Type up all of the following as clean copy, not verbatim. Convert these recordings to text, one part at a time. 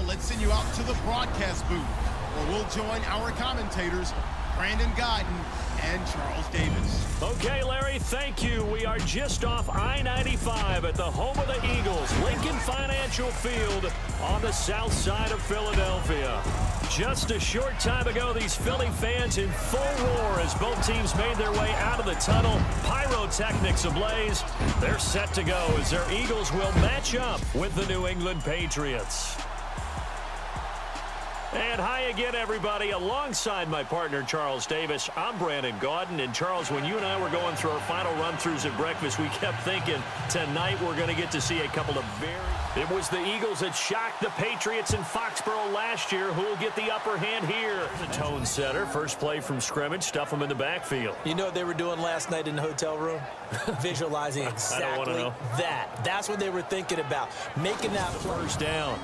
let's send you out to the broadcast booth, where we'll join our commentators, Brandon Gaudin and Charles Davis. Okay, Larry, thank you. We are just off I-95 at the home of the Eagles, Lincoln Financial Field on the south side of Philadelphia. Just a short time ago, these Philly fans in full roar as both teams made their way out of the tunnel. Pyrotechnics ablaze. They're set to go as their Eagles will match up with the New England Patriots. And hi again, everybody. Alongside my partner, Charles Davis, I'm Brandon Gaudin. And, Charles, when you and I were going through our final run-throughs at breakfast, we kept thinking tonight we're going to get to see a couple of It was the Eagles that shocked the Patriots in Foxborough last year. Who will get the upper hand here? The tone setter, first play from scrimmage, stuff them in the backfield. You know what they were doing last night in the hotel room? Visualizing exactly that. That's what they were thinking about, making that first down.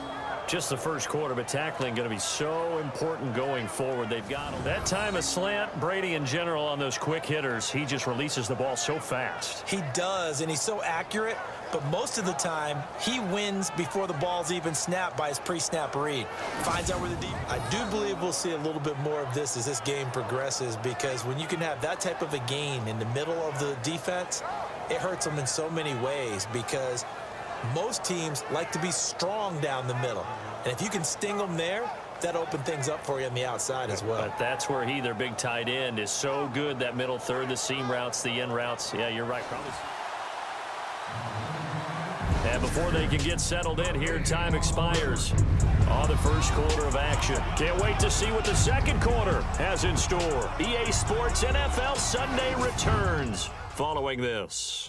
Just the first quarter, but tackling going to be so important going forward. They've got that time a slant. Brady in general on those quick hitters, he just releases the ball so fast. He does, and he's so accurate, but most of the time he wins before the ball's even snapped by his pre-snap read. Finds out where the deep. I do believe we'll see a little bit more of this as this game progresses, because when you can have that type of a gain in the middle of the defense, it hurts them in so many ways, because most teams like to be strong down the middle. And if you can sting them there, that opens things up for you on the outside as well. But that's where their big tight end, is so good, that middle third, the seam routes, the in routes. Yeah, you're right, probably. And before they can get settled in here, time expires on the first quarter of action. Can't wait to see what the second quarter has in store. EA Sports NFL Sunday returns following this.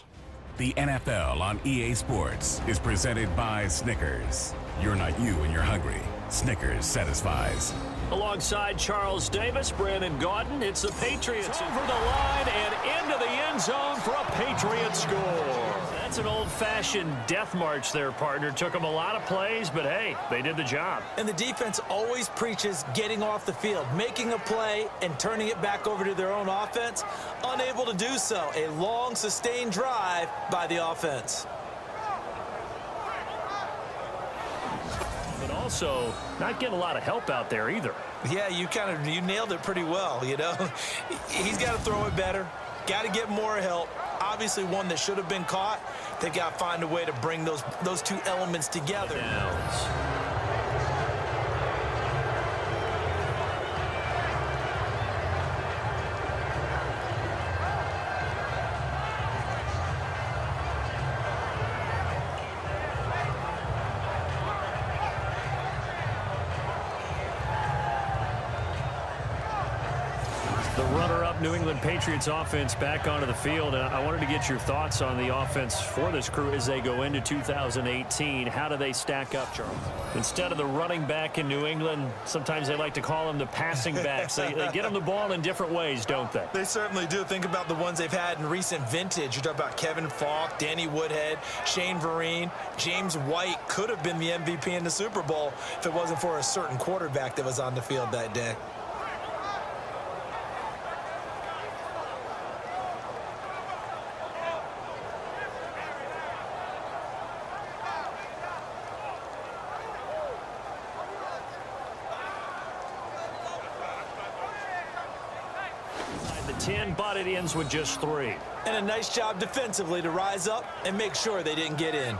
The NFL on EA Sports is presented by Snickers. You're not you when you're hungry. Snickers satisfies. Alongside Charles Davis, Brandon Gaudin, it's the Patriots over the line and into the end zone for a Patriot score. That's an old-fashioned death march there, partner. Took them a lot of plays, but hey, they did the job. And the defense always preaches getting off the field, making a play and turning it back over to their own offense. Unable to do so. A long, sustained drive by the offense. But also, not getting a lot of help out there either. Yeah, you nailed it pretty well, you know. He's got to throw it better. Got to get more help. Obviously one that should have been caught. They got to find a way to bring those two elements together. Downs. The runner-up New England Patriots offense back onto the field. And I wanted to get your thoughts on the offense for this crew as they go into 2018. How do they stack up, Charles? Instead of the running back in New England, sometimes they like to call them the passing backs. They get them the ball in different ways, don't they? They certainly do. Think about the ones they've had in recent vintage. You talk about Kevin Falk, Danny Woodhead, Shane Vereen. James White could have been the MVP in the Super Bowl if it wasn't for a certain quarterback that was on the field that day. The 10, but it ends with just 3. And a nice job defensively to rise up and make sure they didn't get in.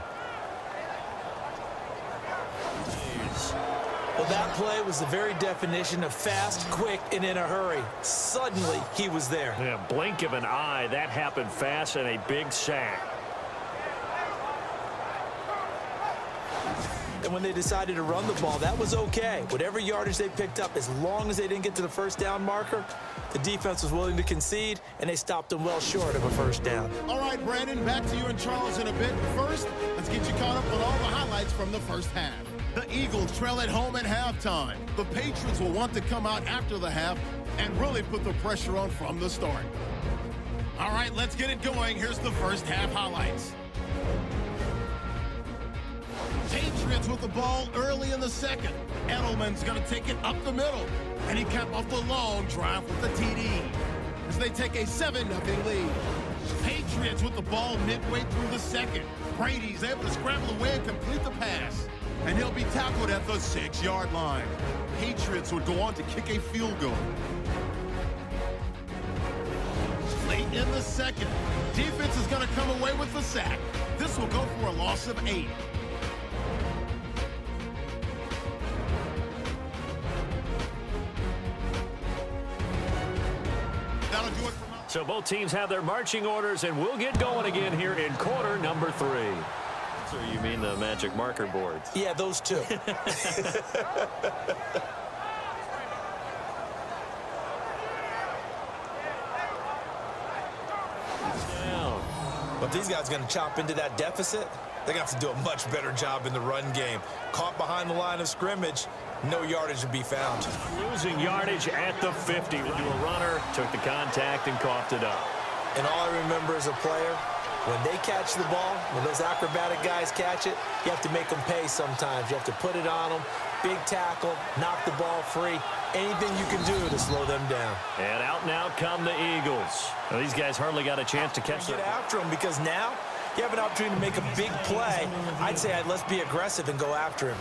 Well, that play was the very definition of fast, quick, and in a hurry. Suddenly, he was there. Yeah, blink of an eye. That happened fast, and a big sack. And when they decided to run the ball, that was okay. Whatever yardage they picked up, as long as they didn't get to the first down marker, the defense was willing to concede, and they stopped them well short of a first down. All right, Brandon, back to you and Charles in a bit. First, let's get you caught up on all the highlights from the first half. The Eagles trail at home at halftime. The Patriots will want to come out after the half and really put the pressure on from the start. All right, let's get it going. Here's the first half highlights. Patriots with the ball early in the second. Edelman's going to take it up the middle, and he capped off the long drive with the TD as they take a 7-0 lead. Patriots with the ball midway through the second. Brady's able to scramble away and complete the pass. And he'll be tackled at the 6-yard line. Patriots would go on to kick a field goal. Late in the second, defense is going to come away with the sack. This will go for a loss of 8. That'll do it for now. So both teams have their marching orders, and we'll get going again here in quarter number 3. So you mean the magic marker boards? Yeah, those two. But these guys are going to chop into that deficit. They're going to have to do a much better job in the run game. Caught behind the line of scrimmage, no yardage to be found. Losing yardage at the 50. Into a runner, took the contact and coughed it up. And all I remember as a player, when they catch the ball, when those acrobatic guys catch it, you have to make them pay sometimes. You have to put it on them, big tackle, knock the ball free. Anything you can do to slow them down. And out now come the Eagles. Now, these guys hardly got a chance to catch Get them. after them, because now you have an opportunity to make a big play. I'd say let's be aggressive and go after him.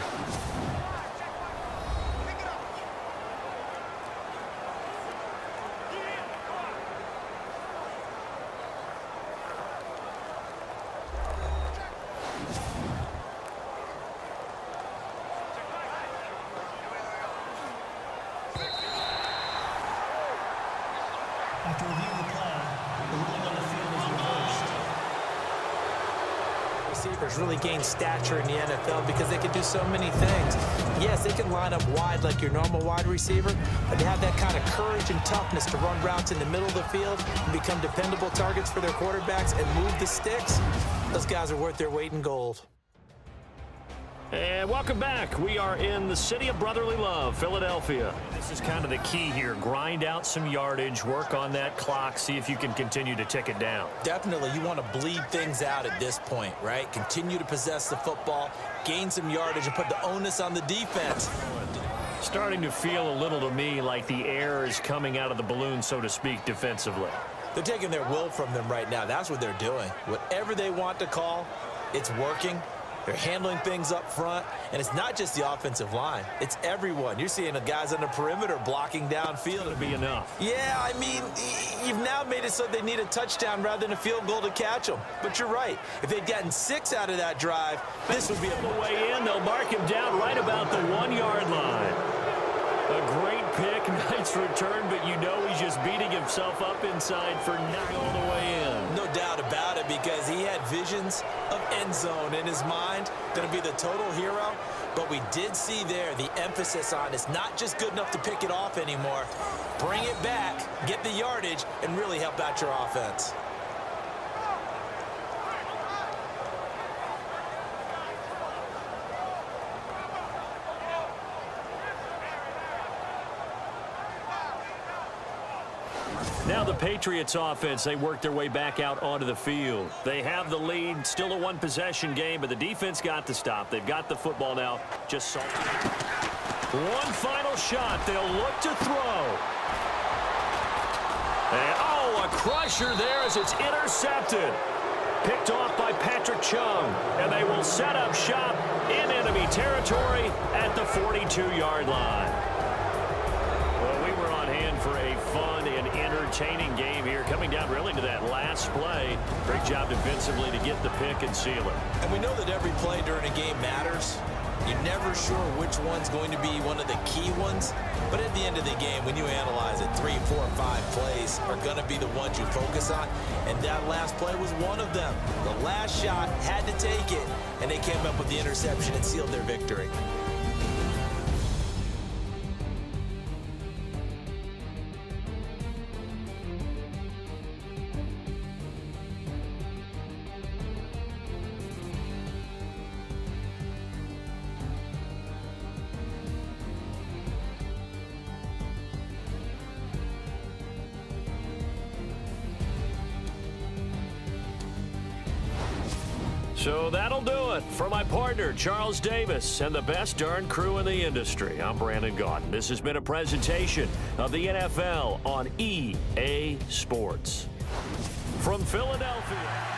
After reviewing the play, the ruling on the field is reversed. Receivers really gain stature in the NFL because they can do so many things. Yes, they can line up wide like your normal wide receiver, but to have that kind of courage and toughness to run routes in the middle of the field and become dependable targets for their quarterbacks and move the sticks, those guys are worth their weight in gold. And welcome back. We are in the city of brotherly love, Philadelphia. This is kind of the key here. Grind out some yardage, work on that clock, see if you can continue to tick it down. Definitely, you want to bleed things out at this point, right? Continue to possess the football, gain some yardage, and put the onus on the defense. Starting to feel a little to me like the air is coming out of the balloon, so to speak, defensively. They're taking their will from them right now. That's what they're doing. Whatever they want to call, it's working. They're handling things up front, and it's not just the offensive line. It's everyone. You're seeing the guys on the perimeter blocking downfield. It'll be enough. Yeah, I mean, you've now made it so they need a touchdown rather than a field goal to catch them. But you're right. If they'd gotten 6 out of that drive, this would be a way in. They'll mark him down right about the 1-yard line. A great pick, nice return, but you know he's just beating himself up inside for not going the way in. No doubt about it, because he had visions of end zone in his mind. Going to be the total hero. But we did see there the emphasis on it's not just good enough to pick it off anymore. Bring it back, get the yardage, and really help out your offense. Now the Patriots offense, they work their way back out onto the field. They have the lead, still a one-possession game, but the defense got the stop. They've got the football now. Just so one final shot. They'll look to throw. And, oh, a crusher there as it's intercepted. Picked off by Patrick Chung. And they will set up shop in enemy territory at the 42-yard line. Well, we were on hand for a fun and entertaining game here, coming down really to that last play. Great job defensively to get the pick and seal it. And we know that every play during a game matters. You're never sure which one's going to be one of the key ones. But at the end of the game, when you analyze it, 3, 4, 5 plays are going to be the ones you focus on. And that last play was one of them. The last shot had to take it, and they came up with the interception and sealed their victory. So that'll do it for my partner, Charles Davis, and the best darn crew in the industry. I'm Brandon Gaudin. This has been a presentation of the NFL on EA Sports. From Philadelphia.